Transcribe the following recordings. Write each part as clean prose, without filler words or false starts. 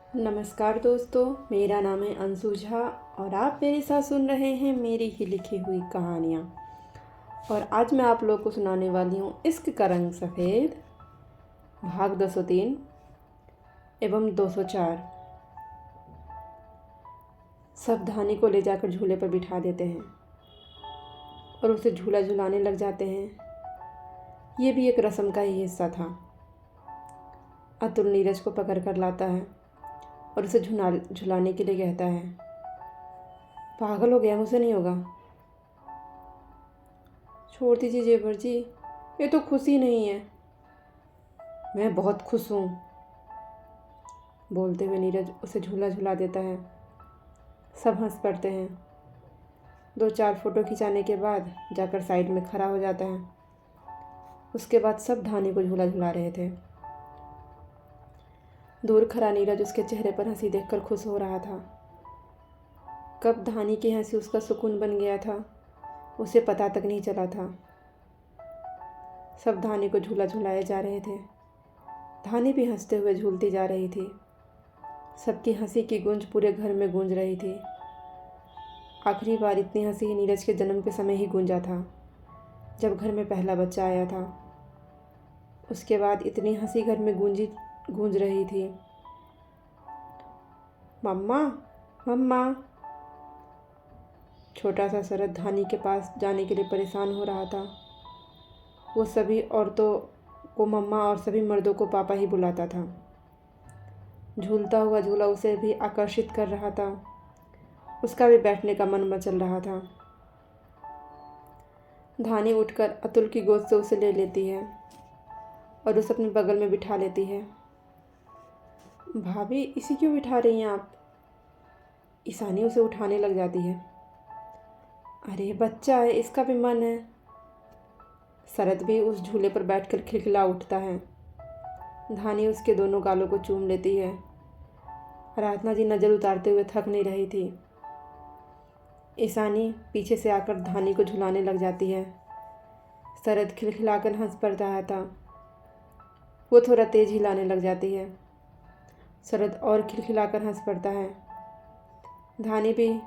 नमस्कार दोस्तों, मेरा नाम है अंशु झा और आप मेरे साथ सुन रहे हैं मेरी ही लिखी हुई कहानियाँ। और आज मैं आप लोग को सुनाने वाली हूँ इश्क का रंग सफ़ेद, भाग 203 एवं 204। सब धानी को ले जाकर झूले पर बिठा देते हैं और उसे झूला झुलाने लग जाते हैं। ये भी एक रस्म का ही हिस्सा था। अतुल नीरज को पकड़ कर लाता है और उसे झुलाने के लिए कहता है। पागल हो गया, मुझसे नहीं होगा। छोड़ दीजिए जेवर जी, ये तो खुशी नहीं है। मैं बहुत खुश हूँ, बोलते हुए नीरज उसे झूला झुला देता है। सब हंस पड़ते हैं। 2-4 फोटो खिंचाने के बाद जाकर साइड में खड़ा हो जाता है। उसके बाद सब धानी को झूला झुला रहे थे। दूर खड़ा नीरज उसके चेहरे पर हंसी देखकर खुश हो रहा था। कब धानी की हंसी उसका सुकून बन गया था, उसे पता तक नहीं चला था। सब धानी को झूला झुलाए जा रहे थे। धानी भी हंसते हुए झूलती जा रही थी। सबकी हंसी की गूंज पूरे घर में गूंज रही थी। आखिरी बार इतनी हंसी नीरज के जन्म के समय ही गूंजा था, जब घर में पहला बच्चा आया था। उसके बाद इतनी हंसी घर में गूंज रही थी। मम्मा, मम्मा। छोटा सा शरद धानी के पास जाने के लिए परेशान हो रहा था। वो सभी औरतों को मम्मा और सभी मर्दों को पापा ही बुलाता था। झूलता हुआ झूला उसे भी आकर्षित कर रहा था। उसका भी बैठने का मन मचल रहा था। धानी उठकर अतुल की गोद से उसे ले लेती है और उसे अपने बगल में बिठा लेती है। भाभी, इसी क्यों बिठा रही हैं आप? ईशानी उसे उठाने लग जाती है। अरे बच्चा है, इसका भी मन है। शरद भी उस झूले पर बैठकर खिलखिला उठता है। धानी उसके दोनों गालों को चूम लेती है। आराधना जी नज़र उतारते हुए थक नहीं रही थी। ईशानी पीछे से आकर धानी को झुलाने लग जाती है। शरद खिलखिलाकर हंस पड़ता था। वो थोड़ा तेज हिलाने लग जाती है। शरद और खिलखिलाकर हंस पड़ता है। धानी भी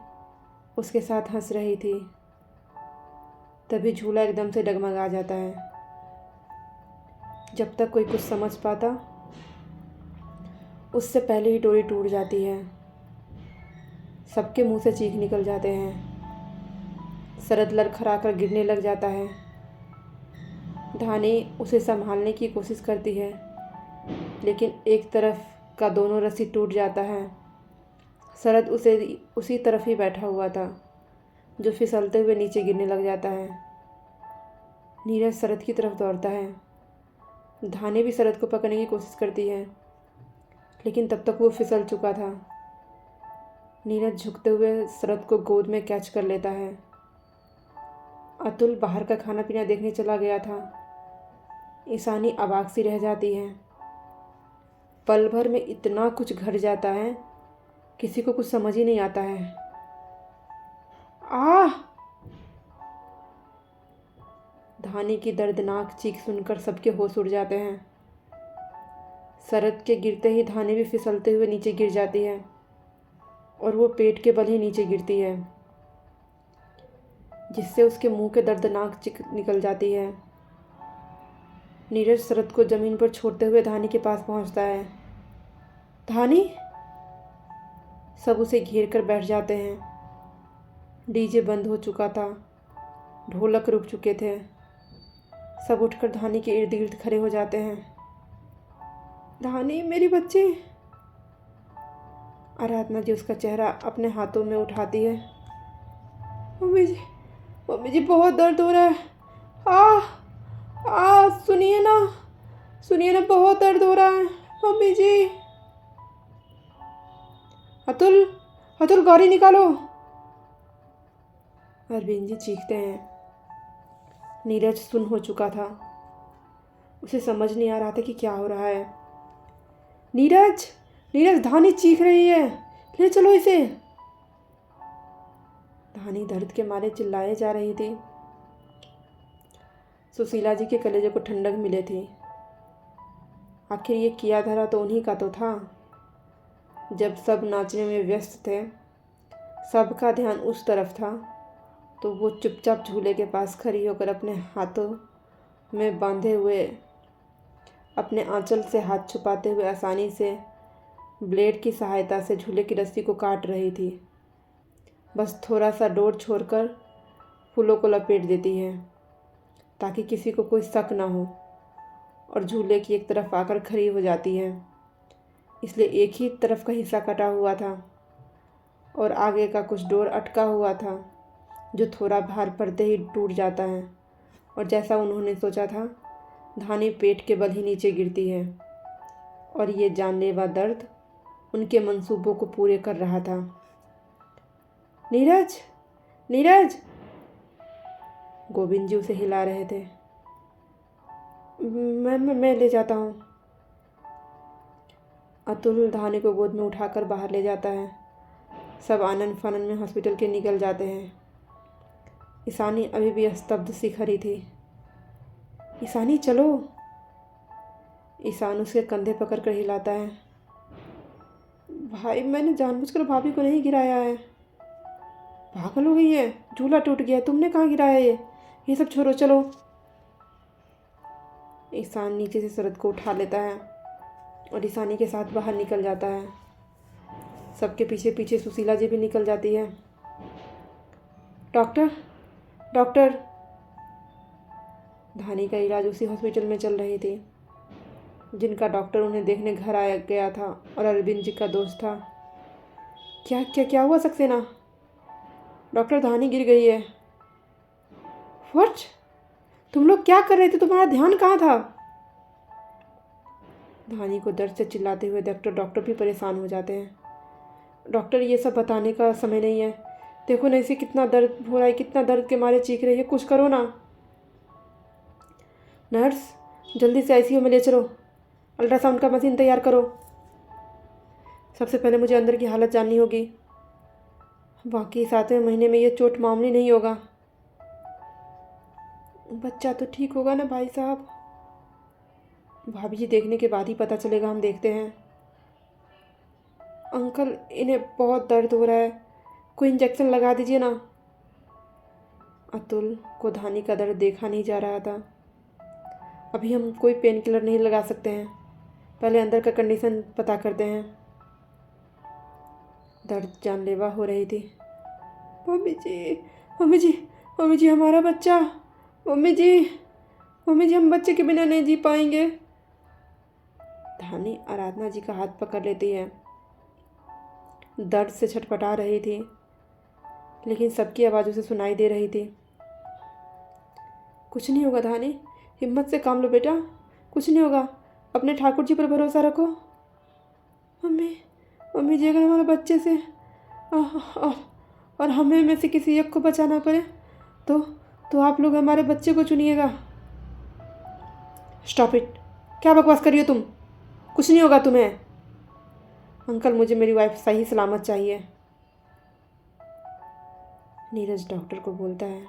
उसके साथ हंस रही थी। तभी झूला एकदम से डगमगा जाता है। जब तक कोई कुछ समझ पाता, उससे पहले ही डोरी टूट जाती है। सबके मुंह से चीख निकल जाते हैं। शरद लड़खड़ा कर गिरने लग जाता है। धानी उसे संभालने की कोशिश करती है, लेकिन एक तरफ का दोनों रस्सी टूट जाता है। शरद उसी तरफ ही बैठा हुआ था, जो फिसलते हुए नीचे गिरने लग जाता है। नीरज शरद की तरफ दौड़ता है। धानी भी शरद को पकड़ने की कोशिश करती है, लेकिन तब तक वो फिसल चुका था। नीरज झुकते हुए शरद को गोद में कैच कर लेता है। अतुल बाहर का खाना पीना देखने चला गया था। ईशानी अवाक सी रह जाती है। पल भर में इतना कुछ घट जाता है, किसी को कुछ समझ ही नहीं आता है। आह! धानी की दर्दनाक चीख सुनकर सबके होश उड़ जाते हैं। शरद के गिरते ही धानी भी फिसलते हुए नीचे गिर जाती है और वो पेट के बल ही नीचे गिरती है, जिससे उसके मुंह के दर्दनाक चीख निकल जाती है। नीरज शरद को जमीन पर छोड़ते हुए धानी के पास पहुंचता है। धानी! सब उसे घेर कर बैठ जाते हैं। डीजे बंद हो चुका था। ढोलक रुक चुके थे। सब उठकर धानी के इर्द गिर्द खड़े हो जाते हैं। धानी, मेरी बच्ची! आराधना जी उसका चेहरा अपने हाथों में उठाती है। मम्मी जी, मम्मी जी, बहुत दर्द हो रहा है। सुनिए ना, सुनिए ना, बहुत दर्द हो रहा है मम्मी जी। अतुल, अतुल, गाड़ी निकालो! अरविंद जी चीखते हैं। नीरज सुन हो चुका था। उसे समझ नहीं आ रहा था कि क्या हो रहा है। नीरज, नीरज, धानी चीख रही है, ले चलो इसे। धानी दर्द के मारे चिल्लाए जा रही थी। सुशीला जी के कलेजे को ठंडक मिले थी। आखिर ये किया धरा तो उन्हीं का तो था। जब सब नाचने में व्यस्त थे, सबका ध्यान उस तरफ था, तो वो चुपचाप झूले के पास खड़ी होकर अपने हाथों में बांधे हुए अपने आंचल से हाथ छुपाते हुए आसानी से ब्लेड की सहायता से झूले की रस्सी को काट रही थी। बस थोड़ा सा डोर छोड़कर फूलों को लपेट देती है ताकि किसी को कोई शक ना हो, और झूले की एक तरफ आकर खड़ी हो जाती है। इसलिए एक ही तरफ का हिस्सा कटा हुआ था और आगे का कुछ डोर अटका हुआ था, जो थोड़ा भार पड़ते ही टूट जाता है। और जैसा उन्होंने सोचा था, धानी पेट के बल ही नीचे गिरती है और ये जानलेवा दर्द उनके मंसूबों को पूरे कर रहा था। नीरज, नीरज! गोविंद जी उसे हिला रहे थे। मैं ले जाता हूँ। अतुल धानी को गोद में उठाकर बाहर ले जाता है। सब आनंद फानंद में हॉस्पिटल के निकल जाते हैं। ईशानी अभी भी स्तब्ध सी खड़ी थी। ईशानी चलो। ईशान उसके कंधे पकड़ कर हिलाता है। भाई, मैंने जानबूझकर भाभी को नहीं गिराया है। पागल हो गई है, झूला टूट गया, तुमने कहाँ गिराया ये सब छोड़ो, चलो। ईशान नीचे से शरद को उठा लेता है और ईशानी के साथ बाहर निकल जाता है। सबके पीछे पीछे सुशीला जी भी निकल जाती है। Doctor, doctor! धानी का इलाज उसी हॉस्पिटल में चल रही थी जिनका डॉक्टर उन्हें देखने घर आया गया था और अरविंद जी का दोस्त था। क्या क्या क्या हुआ सक्सेना? डॉक्टर, धानी गिर गई है। व्हाट? तुम लोग क्या कर रहे थे? तुम्हारा ध्यान कहाँ था? धानी को दर्द से चिल्लाते हुए डॉक्टर भी परेशान हो जाते हैं। डॉक्टर, ये सब बताने का समय नहीं है। देखो ना इसे कितना दर्द हो रहा है, कितना दर्द के मारे चीख रही है, कुछ करो ना। नर्स, जल्दी से आईसीयू में ले चलो, अल्ट्रासाउंड का मशीन तैयार करो। सबसे पहले मुझे अंदर की हालत जाननी होगी। बाकी 7वें महीने में ये चोट मामूली नहीं होगा। बच्चा तो ठीक होगा ना भाई साहब? भाभी जी देखने के बाद ही पता चलेगा, हम देखते हैं। अंकल, इन्हें बहुत दर्द हो रहा है, कोई इंजेक्शन लगा दीजिए ना। अतुल को धानी का दर्द देखा नहीं जा रहा था। अभी हम कोई पेन किलर नहीं लगा सकते हैं, पहले अंदर का कंडीशन पता करते हैं। दर्द जानलेवा हो रही थी। मम्मी जी, मम्मी जी, मम्मी जी, हमारा बच्चा! मम्मी जी, मम्मी जी, हम बच्चे के बिना नहीं जी पाएंगे। धानी आराधना जी का हाथ पकड़ लेती है। दर्द से छटपटा रही थी, लेकिन सबकी आवाज़ उसे सुनाई दे रही थी। कुछ नहीं होगा धानी, हिम्मत से काम लो बेटा, कुछ नहीं होगा, अपने ठाकुर जी पर भरोसा रखो। मम्मी, मम्मी जी, अगर हमारे बच्चे से और हमें में से किसी एक को बचाना पड़े तो आप लोग हमारे बच्चे को चुनिएगा। Stop it! क्या बकवास कर रही हो तुम? कुछ नहीं होगा तुम्हें। अंकल, मुझे मेरी वाइफ सही सलामत चाहिए। नीरज डॉक्टर को बोलता है।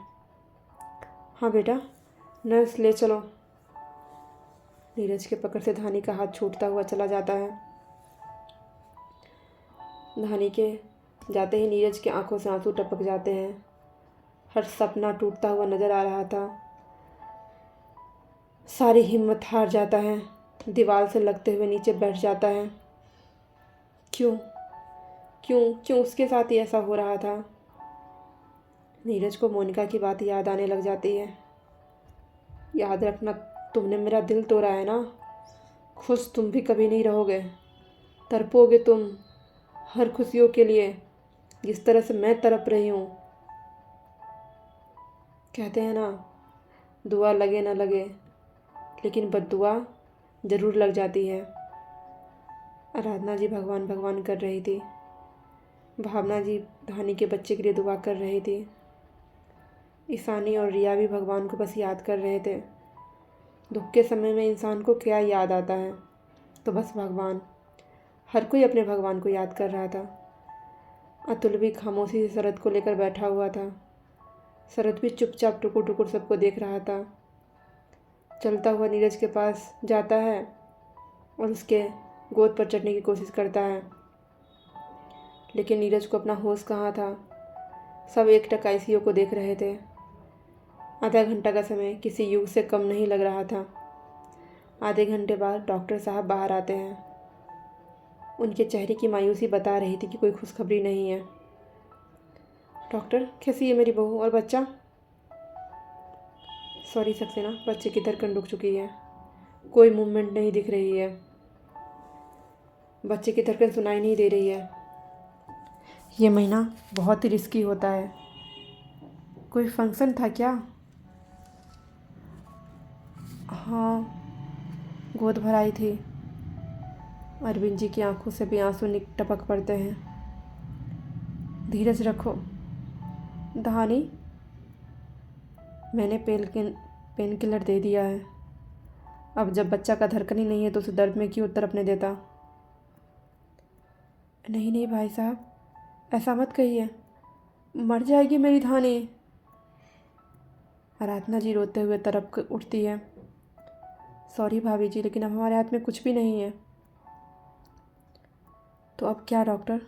हाँ बेटा, नर्स ले चलो। नीरज के पकड़ से धानी का हाथ छूटता हुआ चला जाता है। धानी के जाते ही नीरज की आंखों से आंसू टपक जाते हैं। हर सपना टूटता हुआ नजर आ रहा था। सारी हिम्मत हार जाता है, दीवार से लगते हुए नीचे बैठ जाता है। क्यों क्यों क्यों उसके साथ ही ऐसा हो रहा था? नीरज को मोनिका की बात याद आने लग जाती है। याद रखना, तुमने मेरा दिल तोड़ा है ना, खुश तुम भी कभी नहीं रहोगे, तड़पोगे तुम हर खुशियों के लिए जिस तरह से मैं तड़प रही हूँ। कहते हैं ना, दुआ लगे ना लगे, लेकिन बद्दुआ ज़रूर लग जाती है। आराधना जी भगवान भगवान कर रही थी। भावना जी धानी के बच्चे के लिए दुआ कर रही थी। ईशानी और रिया भी भगवान को बस याद कर रहे थे। दुख के समय में इंसान को क्या याद आता है? तो बस भगवान। हर कोई अपने भगवान को याद कर रहा था। अतुल भी खामोशी से शरद को लेकर बैठा हुआ था। शरद भी चुपचाप टुकुर टुकुर सबको देख रहा था। चलता हुआ नीरज के पास जाता है और उसके गोद पर चढ़ने की कोशिश करता है। लेकिन नीरज को अपना होश कहाँ था। सब एकटक आईसीयू को देख रहे थे। आधा घंटा का समय किसी युग से कम नहीं लग रहा था। आधे घंटे बाद डॉक्टर साहब बाहर आते हैं। उनके चेहरे की मायूसी बता रही थी कि कोई खुशखबरी नहीं है। डॉक्टर, कैसी है मेरी बहू और बच्चा? सॉरी सक्सेना, बच्चे की धड़कन रुक चुकी है। कोई मूवमेंट नहीं दिख रही है। बच्चे की धड़कन सुनाई नहीं दे रही है। ये महीना बहुत ही रिस्की होता है। कोई फंक्शन था क्या? हाँ, गोद भराई थी। अरविंद जी की आंखों से भी आंसू टपक पड़ते हैं। धीरज रखो। धानी, मैंने पेन किलर दे दिया है। अब जब बच्चा का धड़कन ही नहीं है तो उसे दर्द में क्यों तड़पने देता? नहीं नहीं भाई साहब, ऐसा मत कहिए। मर जाएगी मेरी धानी। आराधना जी रोते हुए तड़प उठती है। सॉरी भाभी जी, लेकिन अब हमारे हाथ में कुछ भी नहीं है। तो अब क्या डॉक्टर?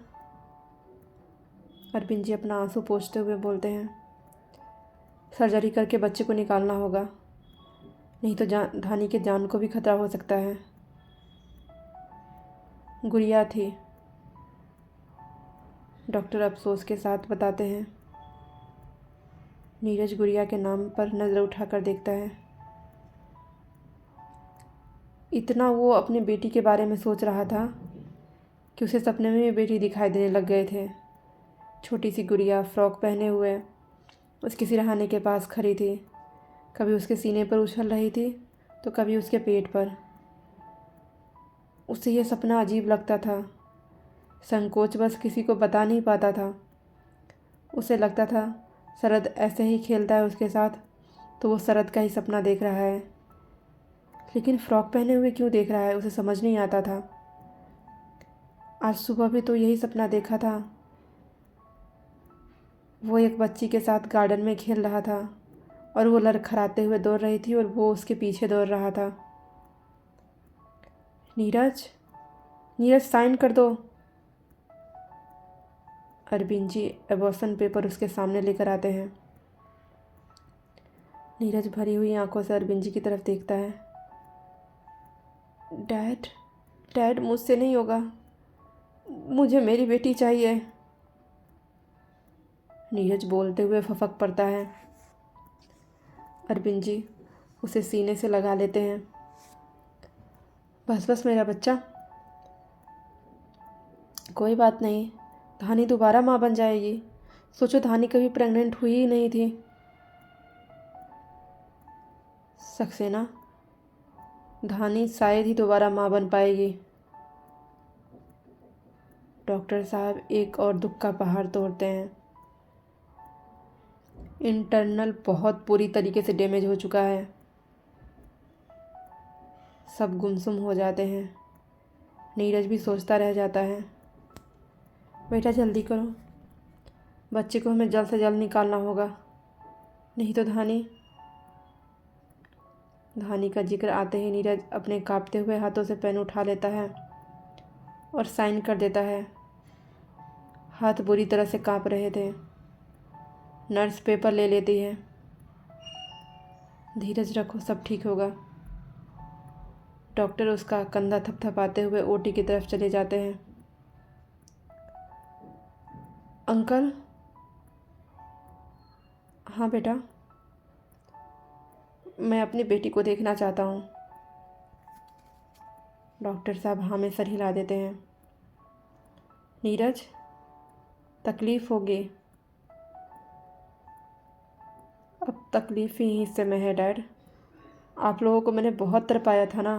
अरविंद जी अपना आंसू पोंछते हुए बोलते हैं, सर्जरी करके बच्चे को निकालना होगा, नहीं तो धानी के जान को भी खतरा हो सकता है। गुड़िया थी, डॉक्टर अफसोस के साथ बताते हैं। नीरज गुड़िया के नाम पर नज़र उठाकर देखता है। इतना वो अपनी बेटी के बारे में सोच रहा था कि उसे सपने में भी बेटी दिखाई देने लग गए थे। छोटी सी गुड़िया फ्रॉक पहने हुए उसके सिरहाने के पास खड़ी थी। कभी उसके सीने पर उछल रही थी तो कभी उसके पेट पर। उसे यह सपना अजीब लगता था। संकोच बस किसी को बता नहीं पाता था। उसे लगता था शरद ऐसे ही खेलता है उसके साथ, तो वो शरद का ही सपना देख रहा है। लेकिन फ्रॉक पहने हुए क्यों देख रहा है, उसे समझ नहीं आता था। आज सुबह भी तो यही सपना देखा था। वो एक बच्ची के साथ गार्डन में खेल रहा था और वो लड़खड़ाते हुए दौड़ रही थी और वो उसके पीछे दौड़ रहा था। नीरज, नीरज साइन कर दो। अरविंद जी एबॉर्शन पेपर उसके सामने लेकर आते हैं। नीरज भरी हुई आंखों से अरविंद जी की तरफ देखता है। डैड, डैड मुझसे नहीं होगा, मुझे मेरी बेटी चाहिए। नीरज बोलते हुए फफक पड़ता है। अरविंद जी उसे सीने से लगा लेते हैं। बस बस मेरा बच्चा, कोई बात नहीं, धानी दोबारा माँ बन जाएगी। सोचो, धानी कभी प्रेग्नेंट हुई ही नहीं थी। सक्सेना, धानी शायद ही दोबारा माँ बन पाएगी। डॉक्टर साहब एक और दुख का पहाड़ तोड़ते हैं। इंटरनल बहुत बुरी तरीके से डैमेज हो चुका है। सब गुमसुम हो जाते हैं। नीरज भी सोचता रह जाता है। बेटा जल्दी करो, बच्चे को हमें जल्द से जल्द निकालना होगा, नहीं तो धानी का जिक्र आते ही नीरज अपने कांपते हुए हाथों से पेन उठा लेता है और साइन कर देता है। हाथ बुरी तरह से कांप रहे थे। नर्स पेपर ले लेती है। धीरज रखो, सब ठीक होगा। डॉक्टर उसका कंधा थपथपाते हुए ओटी की तरफ चले जाते हैं। अंकल। हाँ बेटा, मैं अपनी बेटी को देखना चाहता हूँ। डॉक्टर साहब हाँ में सर हिला देते हैं। नीरज, तकलीफ़ होगी। अब तकलीफ़ ही हिस्से में है डैड। आप लोगों को मैंने बहुत तरपाया था ना,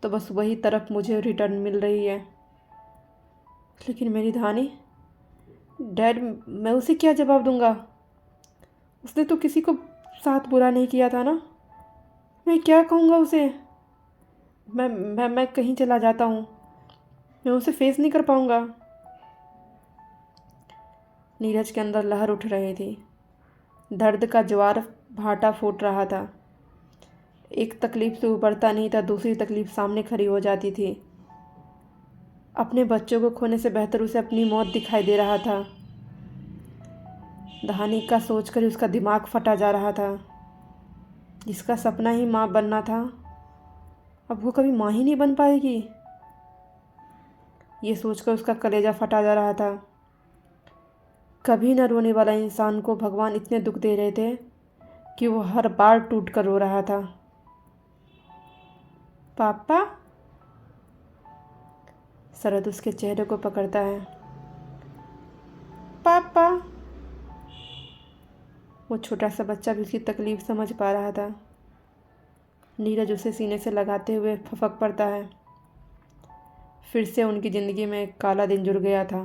तो बस वही तरफ मुझे रिटर्न मिल रही है। लेकिन मेरी धानी, डैड मैं उसे क्या जवाब दूंगा? उसने तो किसी को साथ बुरा नहीं किया था ना। मैं क्या कहूँगा उसे? मैं कहीं चला जाता हूँ, मैं उसे फेस नहीं कर पाऊँगा। नीरज के अंदर लहर उठ रही थी। दर्द का ज्वार भाटा फूट रहा था। एक तकलीफ़ से उबरता नहीं था, दूसरी तकलीफ़ सामने खड़ी हो जाती थी। अपने बच्चों को खोने से बेहतर उसे अपनी मौत दिखाई दे रहा था। धानी का सोचकर ही उसका दिमाग फटा जा रहा था। जिसका सपना ही माँ बनना था, अब वो कभी माँ ही नहीं बन पाएगी। ये सोचकर उसका कलेजा फटा जा रहा था। कभी न रोने वाला इंसान को भगवान इतने दुख दे रहे थे कि वो हर बार टूट कर रो रहा था। पापा। शरद उसके चेहरे को पकड़ता है। पापा। वो छोटा सा बच्चा भी उसकी तकलीफ समझ पा रहा था। नीरज उसे सीने से लगाते हुए फपक पड़ता है। फिर से उनकी ज़िंदगी में एक काला दिन जुड़ गया था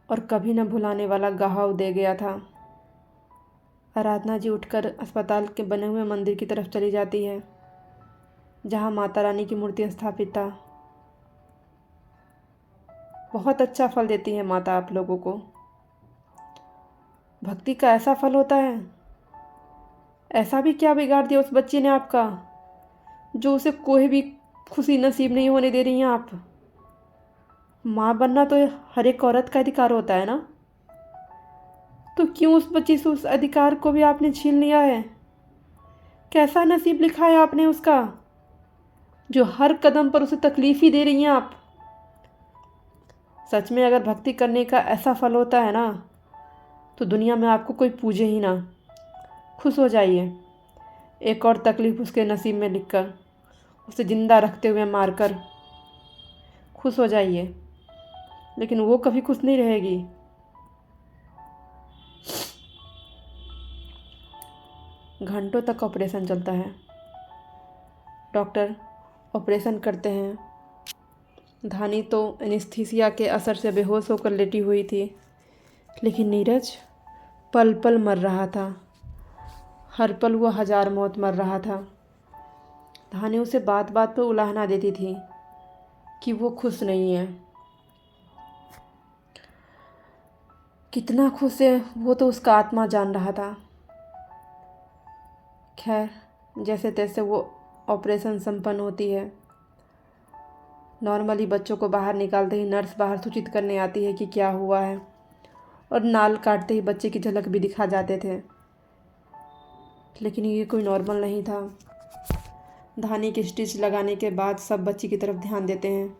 और कभी न भुलाने वाला घाव दे गया था। आराधना जी उठकर अस्पताल के बने हुए मंदिर की तरफ चली जाती है, जहाँ माता रानी की मूर्ति स्थापित था। बहुत अच्छा फल देती है माता आप लोगों को। भक्ति का ऐसा फल होता है। ऐसा भी क्या बिगाड़ दिया उस बच्ची ने आपका, जो उसे कोई भी खुशी नसीब नहीं होने दे रही हैं आप। माँ बनना तो हर एक औरत का अधिकार होता है ना, तो क्यों उस बच्ची से उस अधिकार को भी आपने छीन लिया है। कैसा नसीब लिखा है आपने उसका, जो हर कदम पर उसे तकलीफ ही दे रही हैं आप। सच में अगर भक्ति करने का ऐसा फल होता है ना, तो दुनिया में आपको कोई पूजे ही ना। खुश हो जाइए। एक और तकलीफ़ उसके नसीब में लिखकर, उसे ज़िंदा रखते हुए मारकर खुश हो जाइए, लेकिन वो कभी खुश नहीं रहेगी। घंटों तक ऑपरेशन चलता है। डॉक्टर ऑपरेशन करते हैं। धानी तो एनेस्थीसिया के असर से बेहोश होकर लेटी हुई थी, लेकिन नीरज पल पल मर रहा था। हर पल वो हजार मौत मर रहा था। धानी उसे बात बात पर उलाहना देती थी कि वो खुश नहीं है। कितना खुश है वो तो उसका आत्मा जान रहा था। खैर, जैसे तैसे वो ऑपरेशन संपन्न होती है। नॉर्मली बच्चों को बाहर निकालते ही नर्स बाहर सूचित करने आती है कि क्या हुआ है, और नाल काटते ही बच्चे की झलक भी दिखा जाते थे। लेकिन ये कोई नॉर्मल नहीं था। धानी की स्टिच लगाने के बाद सब बच्ची की तरफ ध्यान देते हैं।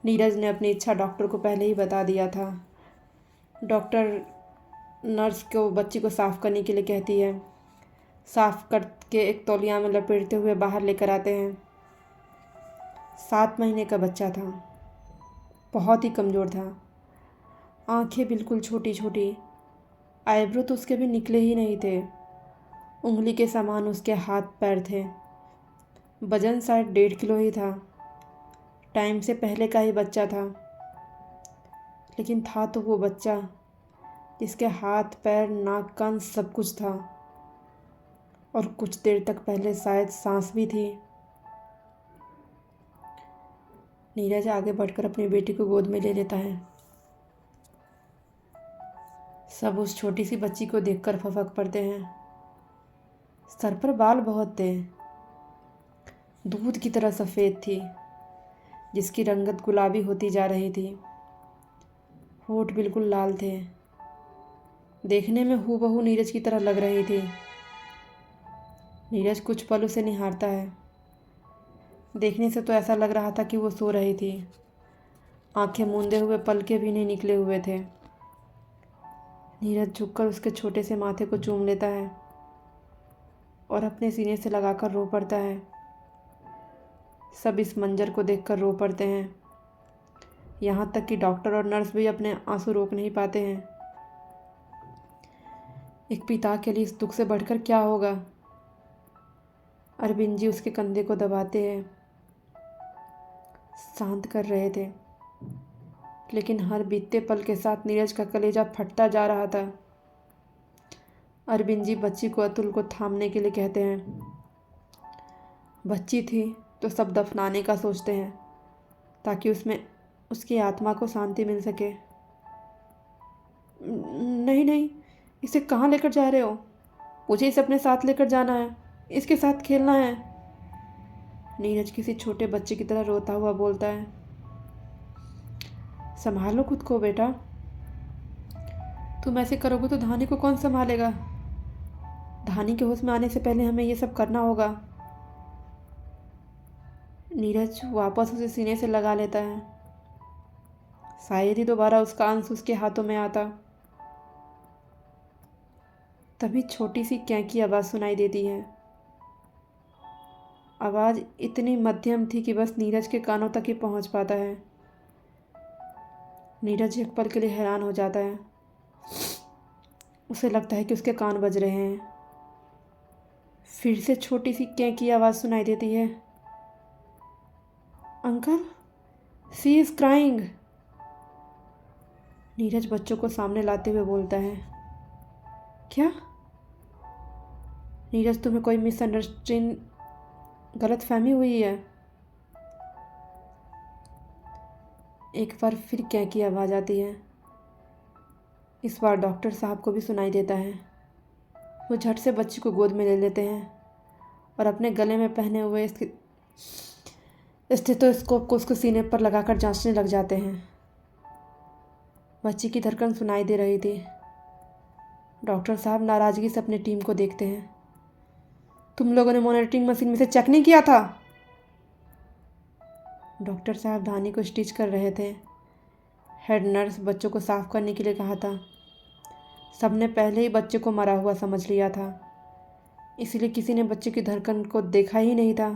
नीरज ने अपनी इच्छा डॉक्टर को पहले ही बता दिया था। डॉक्टर नर्स को बच्ची को साफ़ करने के लिए कहती है। साफ़ करके एक तौलिया में लपेटते हुए बाहर लेकर आते हैं। 7 महीने का बच्चा था। बहुत ही कमज़ोर था। आंखें बिल्कुल छोटी छोटी। आईब्रो तो उसके भी निकले ही नहीं थे। उंगली के समान उसके हाथ पैर थे। वजन शायद 1.5 किलो ही था। टाइम से पहले का ही बच्चा था, लेकिन था तो वो बच्चा जिसके हाथ पैर नाक कान सब कुछ था, और कुछ देर तक पहले शायद सांस भी थी। नीरज आगे बढ़कर अपनी बेटी को गोद में ले लेता है। सब उस छोटी सी बच्ची को देखकर फपक पड़ते हैं। सर पर बाल बहुत थे। दूध की तरह सफ़ेद थी, जिसकी रंगत गुलाबी होती जा रही थी। होठ बिल्कुल लाल थे। देखने में हूबहू नीरज की तरह लग रही थी। नीरज कुछ पल उसे निहारता है। देखने से तो ऐसा लग रहा था कि वो सो रही थी। आंखें मूंदे हुए पलके भी नहीं निकले हुए थे। नीरज झुककर उसके छोटे से माथे को चूम लेता है और अपने सीने से लगाकर रो पड़ता है। सब इस मंजर को देखकर रो पड़ते हैं। यहाँ तक कि डॉक्टर और नर्स भी अपने आंसू रोक नहीं पाते हैं। एक पिता के लिए इस दुख से बढ़कर क्या होगा। अरविंद जी उसके कंधे को दबाते हैं, शांत कर रहे थे, लेकिन हर बीतते पल के साथ नीरज का कलेजा फटता जा रहा था। अरविंद जी बच्ची को अतुल को थामने के लिए कहते हैं। बच्ची थी तो सब दफनाने का सोचते हैं, ताकि उसमें उसकी आत्मा को शांति मिल सके। नहीं नहीं, इसे कहाँ लेकर जा रहे हो? मुझे इसे अपने साथ लेकर जाना है, इसके साथ खेलना है। नीरज किसी छोटे बच्चे की तरह रोता हुआ बोलता है, संभालो खुद को बेटा, तुम ऐसे करोगे तो धानी को कौन संभालेगा? धानी के होश में आने से पहले हमें ये सब करना होगा। नीरज वापस उसे सीने से लगा लेता है। शायद ही दोबारा उसका अंश उसके हाथों में आता। तभी छोटी सी कैं की आवाज़ सुनाई देती है। आवाज़ इतनी मध्यम थी कि बस नीरज के कानों तक ही पहुंच पाता है। नीरज एक पल के लिए हैरान हो जाता है। उसे लगता है कि उसके कान बज रहे हैं। फिर से छोटी सी कैं की आवाज़ सुनाई देती है। Uncle, she is crying. Neeraj बच्चों को सामने लाते हुए बोलता है, क्या? नीरज, तुम्हें कोई मिसअंडरस्टैंडिंग, गलत फहमी हुई है। एक बार फिर कैं की आवाज़ आती है। इस बार डॉक्टर साहब को भी सुनाई देता है। वो झट से बच्ची को गोद में ले लेते हैं और अपने गले में पहने हुए स्टेथोस्कोप को उसके सीने पर लगाकर जांचने लग जाते हैं। बच्ची की धड़कन सुनाई दे रही थी। डॉक्टर साहब नाराज़गी से अपनी टीम को देखते हैं। तुम लोगों ने मॉनिटरिंग मशीन में से चेक नहीं किया था? डॉक्टर साहब धानी को स्टिच कर रहे थे। हेड नर्स बच्चों को साफ करने के लिए कहा था। सबने पहले ही बच्चे को मरा हुआ समझ लिया था, इसलिए किसी ने बच्चे की धड़कन को देखा ही नहीं था।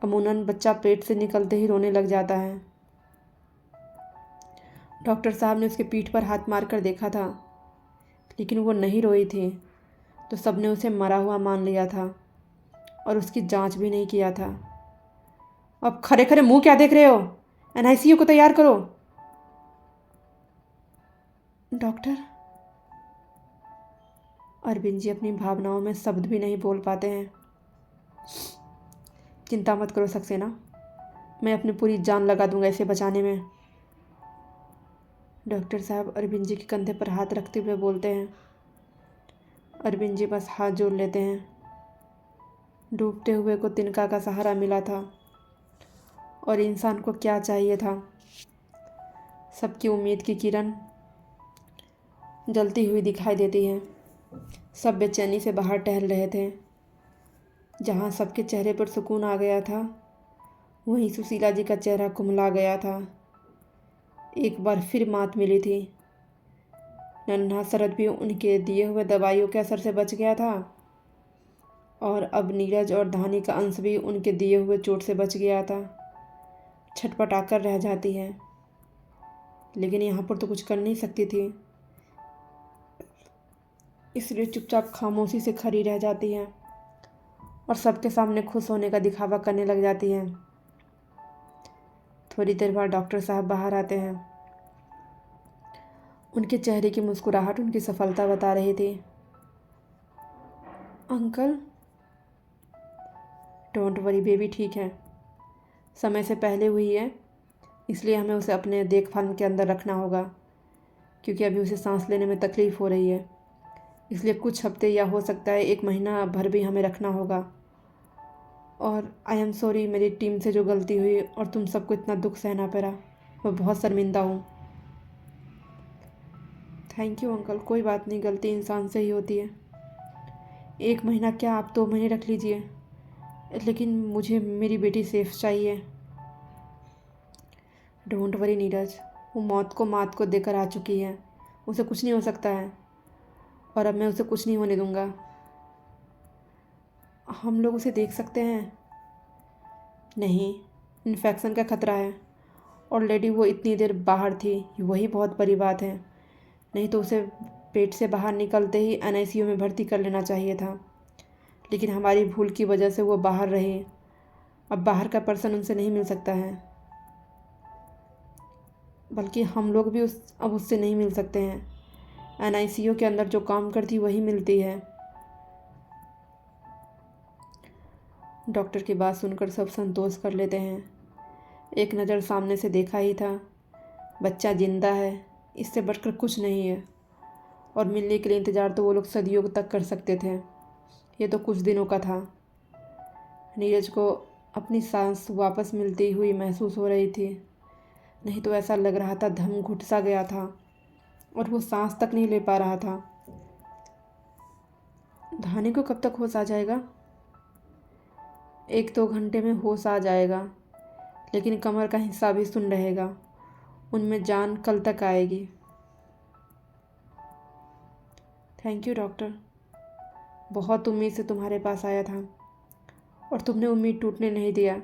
अमूमन बच्चा पेट से निकलते ही रोने लग जाता है। डॉक्टर साहब ने उसके पीठ पर हाथ मारकर देखा था, लेकिन वो नहीं रोई थी, तो सबने उसे मरा हुआ मान लिया था और उसकी जांच भी नहीं किया था। अब खड़े खड़े मुंह क्या देख रहे हो? एनआईसीयू को तैयार करो। डॉक्टर, अरविंद जी अपनी भावनाओं में शब्द भी नहीं बोल पाते हैं। चिंता मत करो सक्सेना, मैं अपनी पूरी जान लगा दूंगा इसे बचाने में। डॉक्टर साहब अरविंद जी के कंधे पर हाथ रखते हुए बोलते हैं। अरविंद जी बस हाथ जोड़ लेते हैं। डूबते हुए को तिनका का सहारा मिला था और इंसान को क्या चाहिए था? सबकी उम्मीद की किरण जलती हुई दिखाई देती है। सब बेचैनी से बाहर टहल रहे थे। जहाँ सबके चेहरे पर सुकून आ गया था, वहीं सुशीला जी का चेहरा कुम्हला गया था। एक बार फिर मात मिली थी। नन्हा शरद भी उनके दिए हुए दवाइयों के असर से बच गया था और अब नीरज और धानी का अंश भी उनके दिए हुए चोट से बच गया था। छटपटाकर रह जाती है, लेकिन यहाँ पर तो कुछ कर नहीं सकती थी, इसलिए चुपचाप खामोशी से खड़ी रह जाती है और सबके सामने खुश होने का दिखावा करने लग जाती है। थोड़ी देर बाद डॉक्टर साहब बाहर आते हैं। उनके चेहरे की मुस्कुराहट उनकी सफलता बता रही थी। अंकल, डोंट वरी बेबी, ठीक है। समय से पहले हुई है, इसलिए हमें उसे अपने देखभाल के अंदर रखना होगा, क्योंकि अभी उसे सांस लेने में तकलीफ़ हो रही है। इसलिए कुछ हफ्ते या हो सकता है 1 महीना भर भी हमें रखना होगा। और आई एम सॉरी, मेरी टीम से जो गलती हुई और तुम सबको इतना दुख सहना पड़ा, मैं बहुत शर्मिंदा हूँ। थैंक यू अंकल, कोई बात नहीं, गलती इंसान से ही होती है। 1 महीना क्या, आप 2 महीने रख लीजिए, लेकिन मुझे मेरी बेटी सेफ चाहिए। डोंट वरी नीरज, वो मौत को मात को देकर आ चुकी है, उसे कुछ नहीं हो सकता है और अब मैं उसे कुछ नहीं होने दूंगा। हम लोग उसे देख सकते हैं? नहीं, इन्फेक्शन का खतरा है। ऑलरेडी वो इतनी देर बाहर थी, वही बहुत बड़ी बात है। नहीं तो उसे पेट से बाहर निकलते ही एनआईसीयू में भर्ती कर लेना चाहिए था, लेकिन हमारी भूल की वजह से वो बाहर रही। अब बाहर का पर्सन उनसे नहीं मिल सकता है, बल्कि हम लोग भी अब उससे नहीं मिल सकते हैं। एनआईसीयू के अंदर जो काम करती वही मिलती है। डॉक्टर की बात सुनकर सब संतोष कर लेते हैं। एक नज़र सामने से देखा ही था, बच्चा जिंदा है, इससे बढ़कर कुछ नहीं है। और मिलने के लिए इंतज़ार तो वो लोग सदियों तक कर सकते थे, ये तो कुछ दिनों का था। नीरज को अपनी सांस वापस मिलती हुई महसूस हो रही थी। नहीं तो ऐसा लग रहा था दम घुट सा गया था और वो सांस तक नहीं ले पा रहा था। धानी को कब तक होश आ जाएगा? 1-2 घंटे में होश आ जाएगा, लेकिन कमर का हिस्सा भी सुन रहेगा। उनमें जान कल तक आएगी। थैंक यू डॉक्टर, बहुत उम्मीद से तुम्हारे पास आया था और तुमने उम्मीद टूटने नहीं दिया।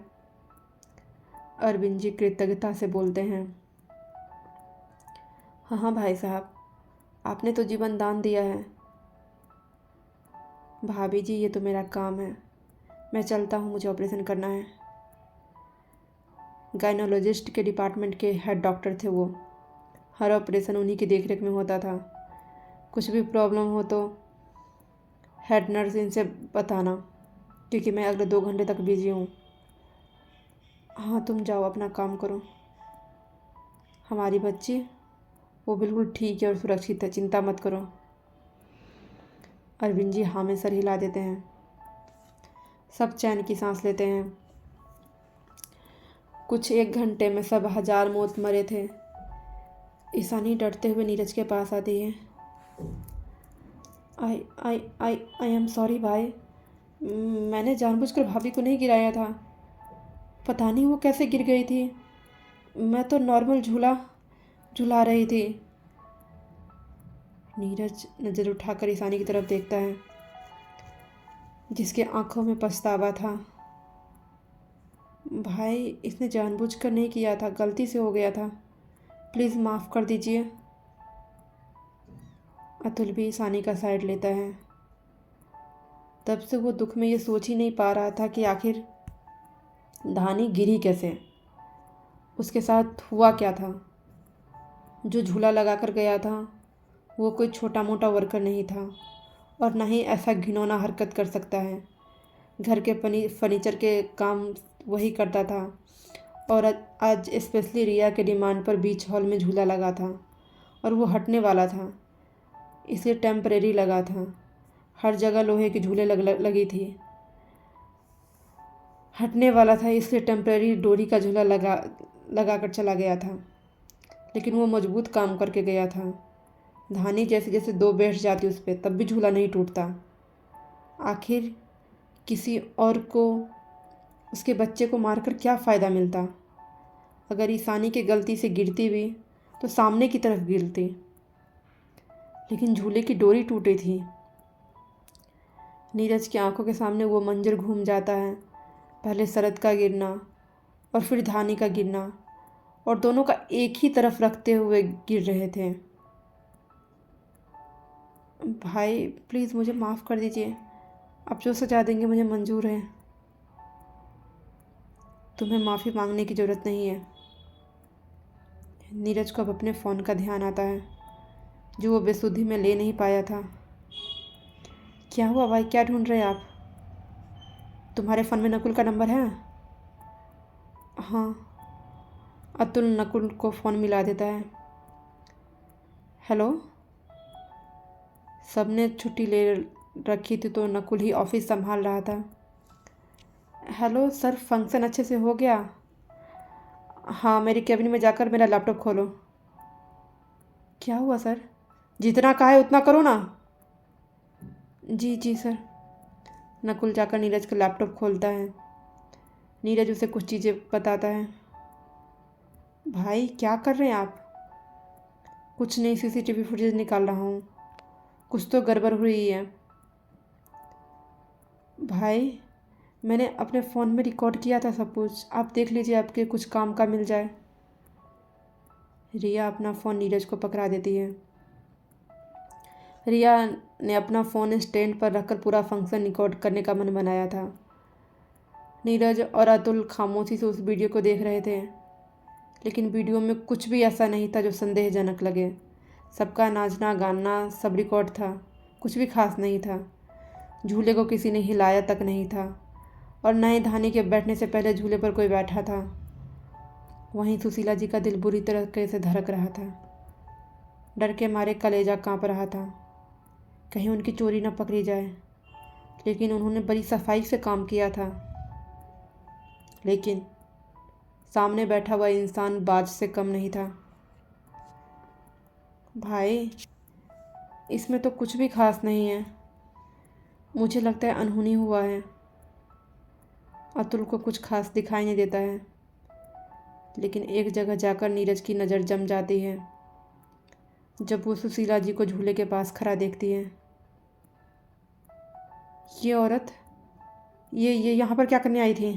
अरविंद जी कृतज्ञता से बोलते हैं। हाँ हाँ भाई साहब, आपने तो जीवन दान दिया है। भाभी जी, ये तो मेरा काम है, मैं चलता हूँ, मुझे ऑपरेशन करना है। गायनोलॉजिस्ट के डिपार्टमेंट के हेड डॉक्टर थे वो। हर ऑपरेशन उन्हीं की देखरेख में होता था। कुछ भी प्रॉब्लम हो तो हेड नर्स इनसे बताना, क्योंकि मैं अगले 2 घंटे तक बिजी हूँ। हाँ, तुम जाओ, अपना काम करो। हमारी बच्ची, वो बिल्कुल ठीक है और सुरक्षित है, चिंता मत करो। अरविंद जी हाँ में सर हिला देते हैं। सब चैन की सांस लेते हैं। कुछ 1 घंटे में सब 1000 मौत मरे थे। ईशानी डरते हुए नीरज के पास आती है। आई एम सॉरी भाई, मैंने जानबूझकर भाभी को नहीं गिराया था। पता नहीं वो कैसे गिर गई थी, मैं तो नॉर्मल झूला रही थी। नीरज नज़र उठाकर ईशानी की तरफ देखता है, जिसके आंखों में पछतावा था। भाई, इसने जानबूझकर नहीं किया था, गलती से हो गया था, प्लीज़ माफ़ कर दीजिए। अतुल भी ईशानी का साइड लेता है। तब से वो दुख में ये सोच ही नहीं पा रहा था कि आखिर धानी गिरी कैसे, उसके साथ हुआ क्या था। जो झूला लगा कर गया था वो कोई छोटा मोटा वर्कर नहीं था और ना ही ऐसा घिनौना हरकत कर सकता है। घर के फर्नीचर के काम वही करता था और आज स्पेशली रिया के डिमांड पर बीच हॉल में झूला लगा था और वो हटने वाला था, इसलिए टेम्परेरी लगा था। हर जगह लोहे की झूले लगी थी। हटने वाला था, इसलिए टेम्परेरी डोरी का झूला लगा कर चला गया था, लेकिन वो मजबूत काम करके गया था। धानी जैसे जैसे 2 बैठ जाती उस पर, तब भी झूला नहीं टूटता। आखिर किसी और को, उसके बच्चे को मारकर क्या फ़ायदा मिलता। अगर ईशानी की गलती से गिरती भी तो सामने की तरफ गिरती, लेकिन झूले की डोरी टूटी थी। नीरज की आंखों के सामने वो मंजर घूम जाता है, पहले शरद का गिरना और फिर धानी का गिरना, और दोनों का एक ही तरफ रखते हुए गिर रहे थे। भाई प्लीज़ मुझे माफ़ कर दीजिए, आप जो सजा देंगे मुझे मंजूर है। तुम्हें माफ़ी मांगने की ज़रूरत नहीं है। नीरज को अब अपने फ़ोन का ध्यान आता है, जो वो बेसुधी में ले नहीं पाया था। क्या हुआ भाई, क्या ढूंढ रहे आप? तुम्हारे फ़ोन में नकुल का नंबर है? हाँ। अतुल नकुल को फ़ोन मिला देता है। हेलो। सबने छुट्टी ले रखी थी तो नकुल ही ऑफिस संभाल रहा था। हेलो सर, फंक्शन अच्छे से हो गया? हाँ, मेरी कैबिन में जाकर मेरा लैपटॉप खोलो। क्या हुआ सर? जितना कहा है उतना करो ना। जी जी सर। नकुल जाकर नीरज का लैपटॉप खोलता है। नीरज उसे कुछ चीज़ें बताता है। भाई क्या कर रहे हैं आप? कुछ नहीं, सीसीटीवी फुटेज निकाल रहा हूँ, कुछ तो गड़बड़ हुई है। भाई मैंने अपने फ़ोन में रिकॉर्ड किया था सब कुछ, आप देख लीजिए, आपके कुछ काम का मिल जाए। रिया अपना फ़ोन नीरज को पकड़ा देती है। रिया ने अपना फ़ोन स्टैंड पर रखकर पूरा फंक्शन रिकॉर्ड करने का मन बनाया था। नीरज और अतुल खामोशी से उस वीडियो को देख रहे थे, लेकिन वीडियो में कुछ भी ऐसा नहीं था जो संदेहजनक लगे। सबका नाचना गाना सब रिकॉर्ड था, कुछ भी खास नहीं था। झूले को किसी ने हिलाया तक नहीं था और न ही धानी के बैठने से पहले झूले पर कोई बैठा था। वहीं सुशीला जी का दिल बुरी तरह से धड़क रहा था। डर के मारे कलेजा कांप रहा था, कहीं उनकी चोरी न पकड़ी जाए। लेकिन उन्होंने बड़ी सफाई से काम किया था। लेकिन सामने बैठा हुआ इंसान बाज से कम नहीं था। भाई, इसमें तो कुछ भी खास नहीं है। मुझे लगता है अनहोनी हुआ है। अतुल को कुछ खास दिखाई नहीं देता है, लेकिन एक जगह जाकर नीरज की नज़र जम जाती है जब वो सुशीला जी को झूले के पास खड़ा देखती है। ये औरत ये यहाँ पर क्या करने आई थी?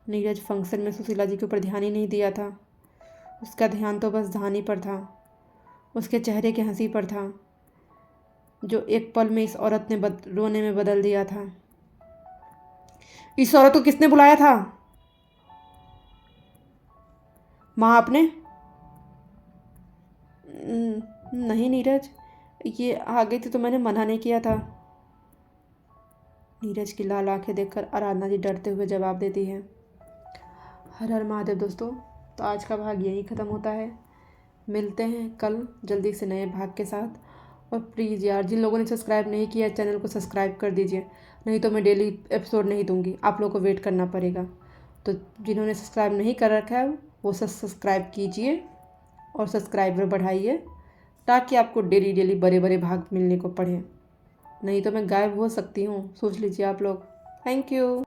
नीरज फंक्शन में सुशीला जी के ऊपर ध्यान ही नहीं दिया था। उसका ध्यान तो बस धानी पर था, उसके चेहरे की हंसी पर था, जो एक पल में इस औरत ने रोने में बदल दिया था। इस औरत को किसने बुलाया था? माँ आपने? नहीं नीरज, ये आ गई थी तो मैंने मना नहीं किया था। नीरज की लाल आंखें देखकर आराधना जी डरते हुए जवाब देती है। हर हर महादेव। दोस्तों, तो आज का भाग यही ख़त्म होता है। मिलते हैं कल जल्दी से नए भाग के साथ। और प्लीज़ यार, जिन लोगों ने सब्सक्राइब नहीं किया चैनल को सब्सक्राइब कर दीजिए, नहीं तो मैं डेली एपिसोड नहीं दूंगी, आप लोगों को वेट करना पड़ेगा। तो जिन्होंने सब्सक्राइब नहीं कर रखा है वो सब्सक्राइब कीजिए और सब्सक्राइबर बढ़ाइए, ताकि आपको डेली डेली बड़े बड़े भाग मिलने को पड़े। नहीं तो मैं गायब हो सकती हूँ, सोच लीजिए आप लोग। Thank you.